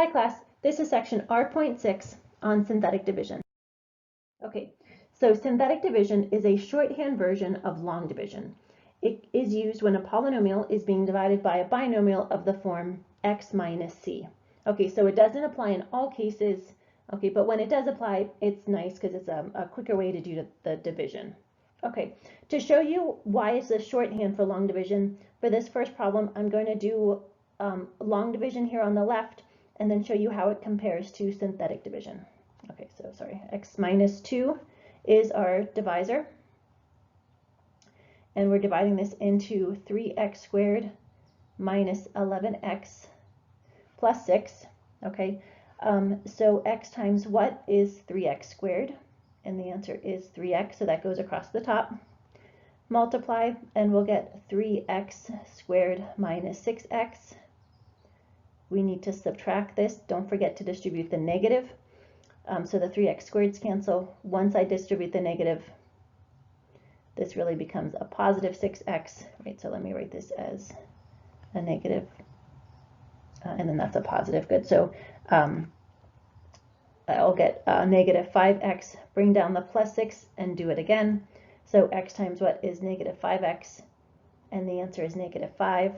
Hi class, this is section R.6 on synthetic division. Okay, so synthetic division is a shorthand version of long division. It is used when a polynomial is being divided by a binomial of the form x minus c. Okay, so it doesn't apply in all cases, okay, but when it does apply, it's nice because it's a quicker way to do the division. Okay, to show you why it's a shorthand for long division, for this first problem, I'm going to do long division here on the left, and then show you how it compares to synthetic division. Okay, so sorry, x minus 2 is our divisor, and we're dividing this into 3x squared minus 11x plus 6. Okay, so x times what is 3x squared? And the answer is 3x, so that goes across the top. Multiply, and we'll get 3x squared minus 6x. We need to subtract this. Don't forget to distribute the negative. So the 3x squareds cancel. Once I distribute the negative, this really becomes a positive 6x. Right, so let me write this as a negative, and then that's a positive. Good. So I'll get negative 5x, bring down the plus 6, and do it again. So x times what is negative 5x, and the answer is negative 5.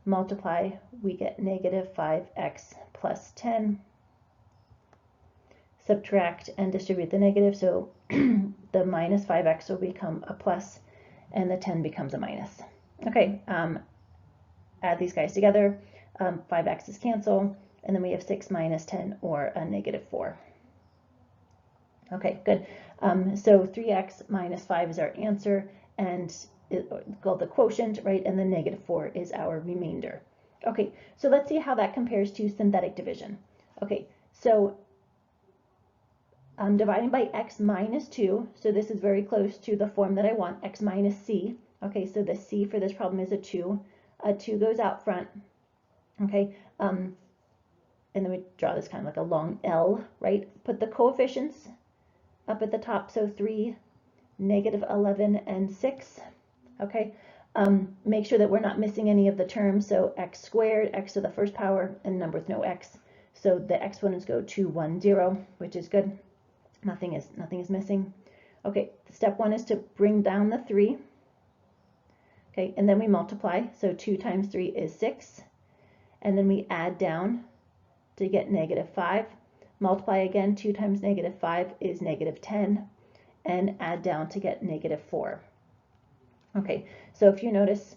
Multiply, we get negative 5x plus 10. Subtract and distribute the negative, so the minus 5x will become a plus, and the 10 becomes a minus. Okay, add these guys together. 5x's cancel, and then we have 6 minus 10, or a negative 4. Okay, good. So 3x minus 5 is our answer, and it's called the quotient, right? And the negative 4 is our remainder. Okay, so let's see how that compares to synthetic division. Okay, so I'm dividing by x minus 2, so this is very close to the form that I want, x minus c. Okay, so the c for this problem is a 2. A 2 goes out front. Okay, and then we draw this kind of like a long L, right? Put the coefficients up at the top, so 3, negative 11, and 6. Okay, make sure that we're not missing any of the terms, so x squared, x to the first power, and number with no x. So the exponents go 2, 1, 0, which is good. Nothing is missing. Okay, step 1 is to bring down the 3. Okay, and then we multiply, so 2 times 3 is 6. And then we add down to get negative 5. Multiply again, 2 times negative 5 is negative 10. And add down to get negative 4. Okay, so if you notice,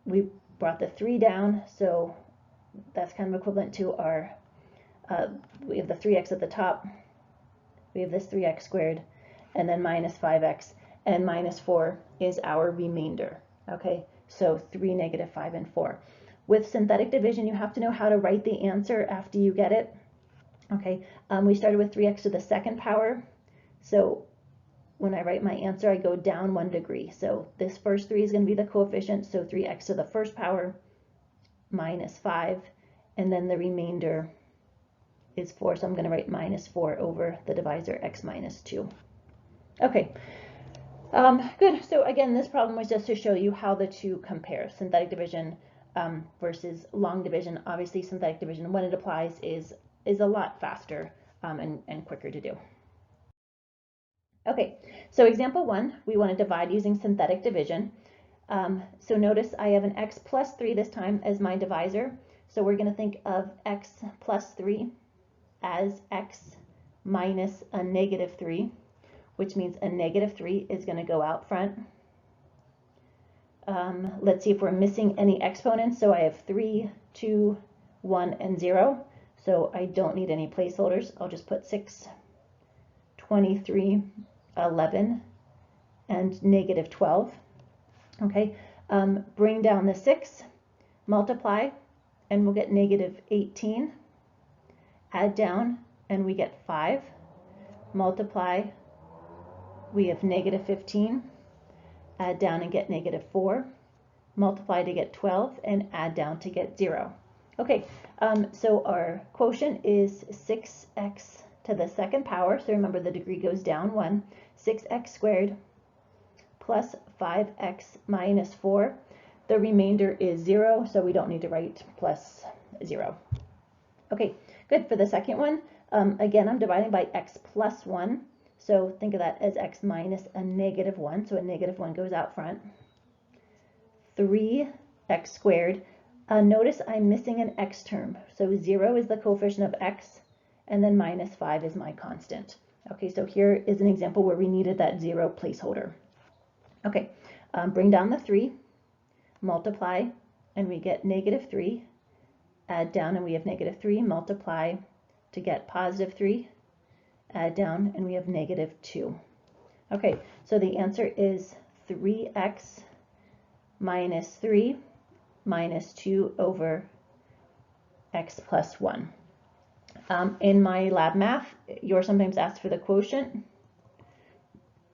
we brought the 3 down, so that's kind of equivalent to our, we have the 3x at the top, we have this 3x squared, and then minus 5x, and minus 4 is our remainder. Okay, so 3, negative 5, and 4. With synthetic division, you have to know how to write the answer after you get it. Okay, we started with 3x to the second power, so when I write my answer, I go down 1 degree. So this first 3 is going to be the coefficient, so 3x to the first power minus 5, and then the remainder is 4, so I'm going to write minus 4 over the divisor x minus 2. Okay, good. So again, this problem was just to show you how the two compare, synthetic division versus long division. Obviously, synthetic division, when it applies, is a lot faster and quicker to do. Okay, so example 1, we want to divide using synthetic division. So notice I have an x plus 3 this time as my divisor. So we're going to think of x plus 3 as x minus a negative 3, which means a negative 3 is going to go out front. Let's see if we're missing any exponents. So I have 3, 2, 1, and 0. So I don't need any placeholders. I'll just put 6, 23, 11, and negative 12. Okay, bring down the 6, multiply, and we'll get negative 18. Add down, and we get 5. Multiply, we have negative 15. Add down and get negative 4. Multiply to get 12, and add down to get 0. Okay, so our quotient is 6x to the second power. So remember, the degree goes down 1. 6x squared plus 5x minus 4. The remainder is 0, so we don't need to write plus 0. Okay, good. For the second one, again, I'm dividing by x plus 1. So think of that as x minus a negative 1. So a negative 1 goes out front. 3x squared. Notice I'm missing an x term. So 0 is the coefficient of x, and then minus 5 is my constant. Okay, so here is an example where we needed that 0 placeholder. Okay, bring down the 3, multiply, and we get negative 3. Add down, and we have negative 3. Multiply to get positive 3. Add down, and we have negative 2. Okay, so the answer is 3x minus 3 minus 2 over x plus 1. In my lab math, you're sometimes asked for the quotient,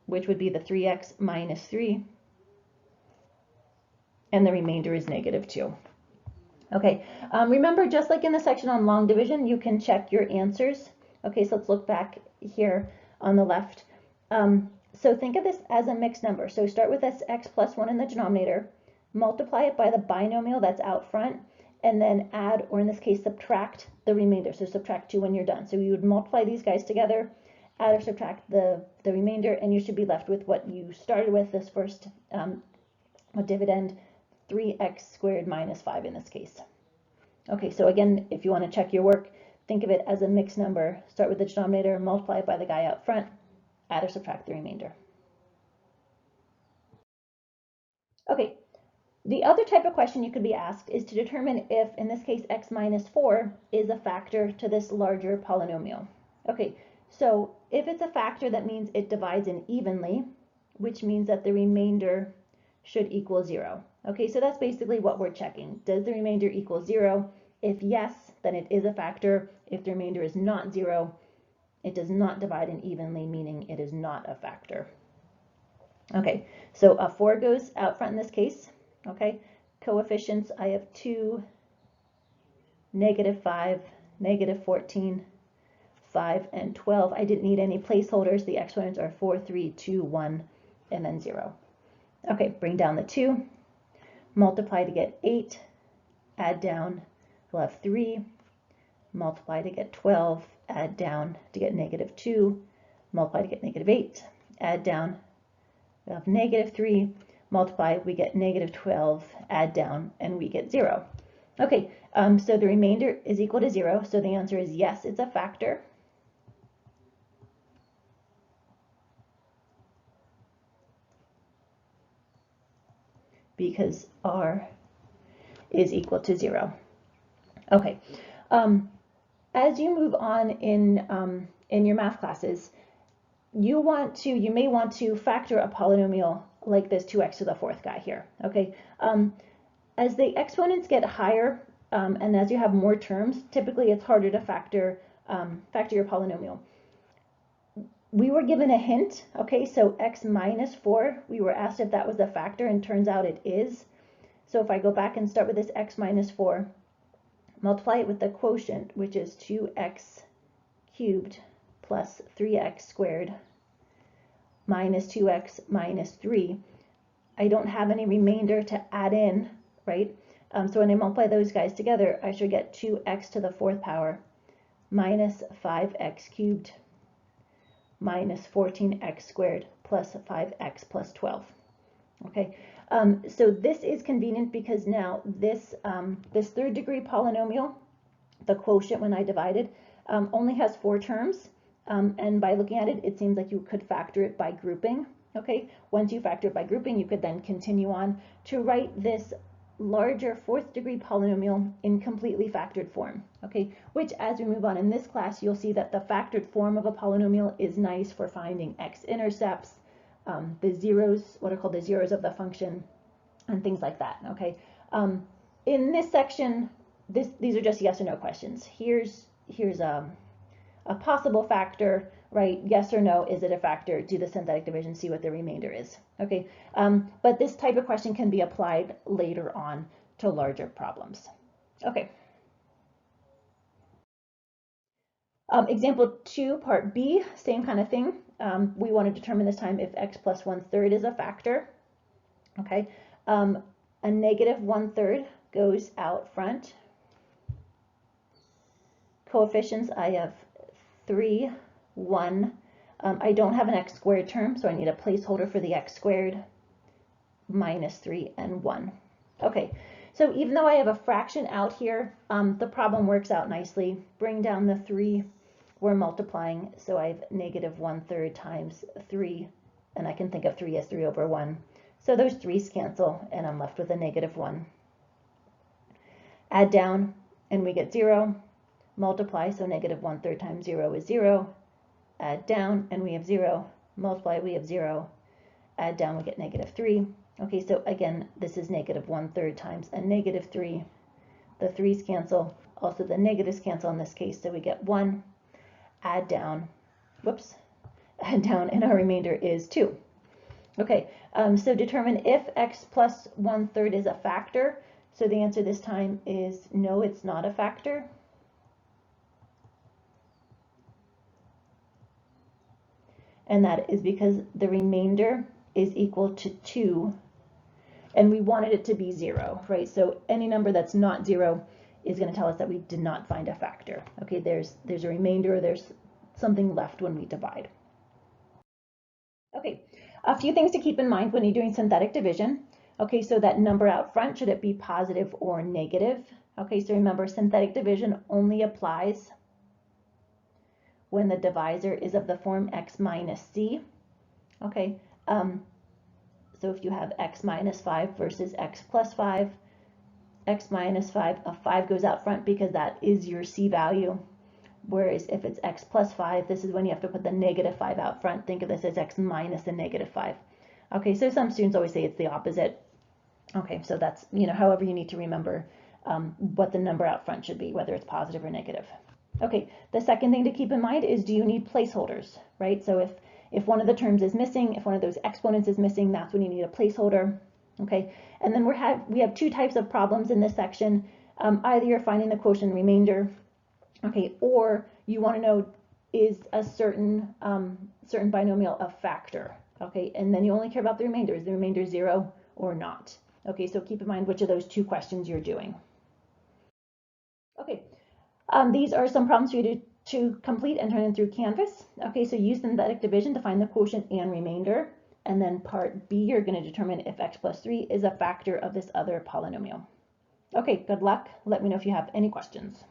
which would be the 3x minus 3, and the remainder is negative 2. Okay, remember, just like in the section on long division, you can check your answers. Okay, so let's look back here on the left. So think of this as a mixed number. So start with this x plus 1 in the denominator, multiply it by the binomial that's out front, and then add, or in this case, subtract the remainder. So subtract 2 when you're done. So you would multiply these guys together, add or subtract the remainder, and you should be left with what you started with, this first dividend, 3x squared minus 5 in this case. Okay, so again, if you want to check your work, think of it as a mixed number. Start with the denominator, multiply it by the guy out front, add or subtract the remainder. Okay, the other type of question you could be asked is to determine if, in this case, x minus 4 is a factor to this larger polynomial. Okay, so if it's a factor, that means it divides in evenly, which means that the remainder should equal 0. Okay, so that's basically what we're checking. Does the remainder equal 0? If yes, then it is a factor. If the remainder is not 0, it does not divide in evenly, meaning it is not a factor. Okay, so a 4 goes out front in this case. Okay, coefficients, I have 2, negative 5, negative 14, 5, and 12. I didn't need any placeholders. The exponents are 4, 3, 2, 1, and then 0. Okay, bring down the 2, multiply to get 8, add down, we'll have 3, multiply to get 12, add down to get negative 2, multiply to get negative 8, add down, we have negative 3, multiply, we get negative 12, add down, and we get 0. Okay, so the remainder is equal to 0, so the answer is yes, it's a factor. Because r is equal to 0. Okay, as you move on in your math classes, you may want to factor a polynomial like this 2x to the 4th guy here. Okay, as the exponents get higher and as you have more terms, typically it's harder to factor your polynomial. We were given a hint, okay, so x minus 4, we were asked if that was a factor, and turns out it is. So if I go back and start with this x minus 4, multiply it with the quotient, which is 2x cubed plus 3x squared minus 2x minus 3, I don't have any remainder to add in, right? So when I multiply those guys together, I should get 2x to the 4th power minus 5x cubed minus 14x squared plus 5x plus 12. Okay, so this is convenient because now this 3rd degree polynomial, the quotient when I divided, only has 4 terms, and by looking at it, it seems like you could factor it by grouping. Okay, once you factor it by grouping, you could then continue on to write this larger 4th degree polynomial in completely factored form. Okay, which as we move on in this class, you'll see that the factored form of a polynomial is nice for finding x-intercepts, the zeros, what are called the zeros of the function, and things like that. Okay, in this section, these are just yes or no questions. Here's a possible factor, right? Yes or no, is it a factor? Do the synthetic division, see what the remainder is. Okay, but this type of question can be applied later on to larger problems. Okay. Example 2, part B, same kind of thing. We want to determine this time if x plus 1/3 is a factor. Okay, a negative 1/3 goes out front. Coefficients, I have 3, 1. I don't have an x squared term, so I need a placeholder for the x squared, minus 3 and 1. Okay, so even though I have a fraction out here, the problem works out nicely. Bring down the 3, we're multiplying, so I have negative 1/3 times 3, and I can think of 3 as 3 over 1. So those 3's cancel, and I'm left with a negative 1. Add down, and we get 0. Multiply, so negative 1/3 times 0 is 0. Add down, and we have 0. Multiply, we have 0. Add down, we get negative 3. Okay, so again, this is negative 1/3 times a negative 3. The 3's cancel. Also, the negatives cancel in this case, so we get 1. Add down, whoops, add down, and our remainder is 2. Okay, so determine if x plus 1/3 is a factor. So the answer this time is no, it's not a factor. And that is because the remainder is equal to 2, and we wanted it to be 0, right? So any number that's not 0 is going to tell us that we did not find a factor. Okay, there's a remainder, there's something left when we divide. Okay, a few things to keep in mind when you're doing synthetic division. Okay, so that number out front, should it be positive or negative? Okay, so remember, synthetic division only applies when the divisor is of the form x minus c. Okay, so if you have x minus 5 versus x plus 5, x minus 5, a 5 goes out front because that is your c value. Whereas if it's x plus 5, this is when you have to put the negative 5 out front. Think of this as x minus a negative 5. Okay, so some students always say it's the opposite. Okay, so that's, however you need to remember what the number out front should be, whether it's positive or negative. Okay, the second thing to keep in mind is, do you need placeholders, right? So if one of the terms is missing, if one of those exponents is missing, that's when you need a placeholder. Okay, and then we have two types of problems in this section. Either you're finding the quotient remainder, okay, or you want to know, is a certain binomial a factor, okay, and then you only care about the remainder. Is the remainder 0 or not? Okay, so keep in mind which of those two questions you're doing. Okay, these are some problems for you to complete and turn in through Canvas. Okay, so use synthetic division to find the quotient and remainder. And then part B, you're going to determine if x plus 3 is a factor of this other polynomial. Okay, good luck. Let me know if you have any questions.